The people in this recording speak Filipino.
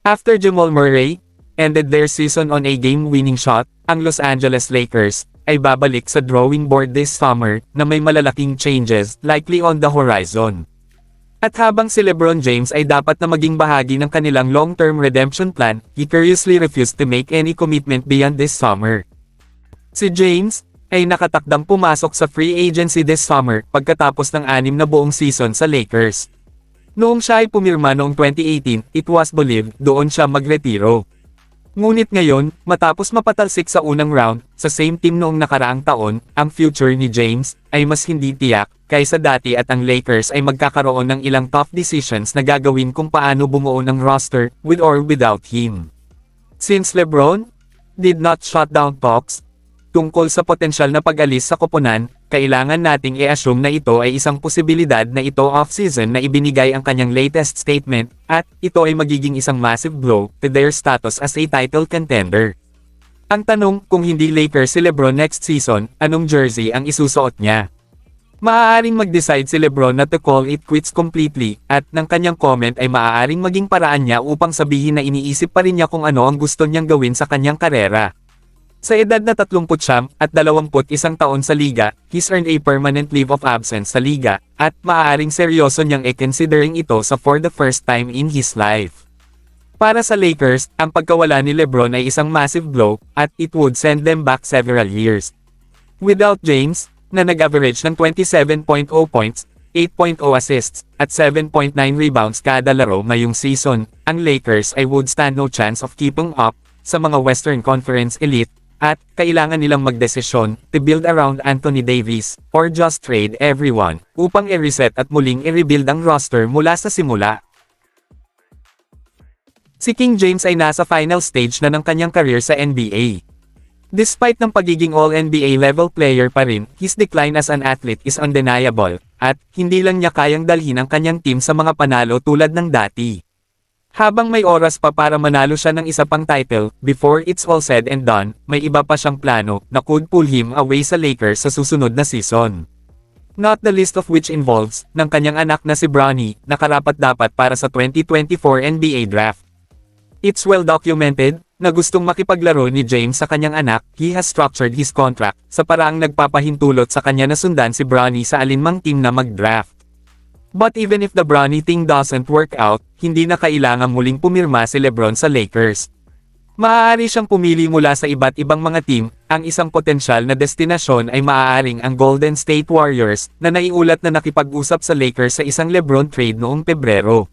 After Jamal Murray ended their season on a game-winning shot, ang Los Angeles Lakers ay babalik sa drawing board this summer na may malalaking changes likely on the horizon. At habang si LeBron James ay dapat na maging bahagi ng kanilang long-term redemption plan, he curiously refused to make any commitment beyond this summer. Si James ay nakatakdang pumasok sa free agency this summer pagkatapos ng 6 na buong season sa Lakers. Noong siya ay pumirma noong 2018, it was believed doon siya magretiro. Ngunit ngayon, matapos mapatalsik sa unang round, sa same team noong nakaraang taon, ang future ni James ay mas hindi tiyak kaysa dati at ang Lakers ay magkakaroon ng ilang tough decisions na gagawin kung paano bumuo ng roster with or without him. Since LeBron did not shut down talks tungkol sa potensyal na pag-alis sa koponan, kailangan nating i-assume na ito ay isang posibilidad na ito off-season na ibinigay ang kanyang latest statement, at ito ay magiging isang massive blow to their status as a title contender. Ang tanong, kung hindi Lakers si LeBron next season, anong jersey ang isusuot niya? Maaaring mag-decide si LeBron na to call it quits completely, at ng kanyang comment ay maaaring maging paraan niya upang sabihin na iniisip pa rin niya kung ano ang gusto niyang gawin sa kanyang karera. Sa edad na 39 at 21 taon sa liga, he's earned a permanent leave of absence sa liga, at maaaring seryoso niyang i-considering ito sa for the first time in his life. Para sa Lakers, ang pagkawala ni LeBron ay isang massive blow, at it would send them back several years. Without James, na nag-average ng 27.0 points, 8.0 assists, at 7.9 rebounds kada laro ngayong season, ang Lakers ay would stand no chance of keeping up sa mga Western Conference elite, at kailangan nilang magdesisyon to build around Anthony Davis, or just trade everyone, upang i-reset at muling i-rebuild ang roster mula sa simula. Si King James ay nasa final stage na ng kanyang career sa NBA. Despite ng pagiging All-NBA level player pa rin, his decline as an athlete is undeniable, at hindi lang niya kayang dalhin ang kanyang team sa mga panalo tulad ng dati. Habang may oras pa para manalo siya ng isa pang title, before it's all said and done, may iba pa siyang plano na could pull him away sa Lakers sa susunod na season. Not the least of which involves ng kanyang anak na si Bronny na karapat-dapat para sa 2024 NBA Draft. It's well documented na gustong makipaglaro ni James sa kanyang anak. He has structured his contract sa paraang nagpapahintulot sa kanya na sundan si Bronny sa alinmang team na mag-draft. But even if the Bronny thing doesn't work out, hindi na kailangang muling pumirma si LeBron sa Lakers. Maaari siyang pumili mula sa iba't ibang mga team. Ang isang potensyal na destinasyon ay maaaring ang Golden State Warriors, na naiulat na nakipag-usap sa Lakers sa isang LeBron trade noong Pebrero.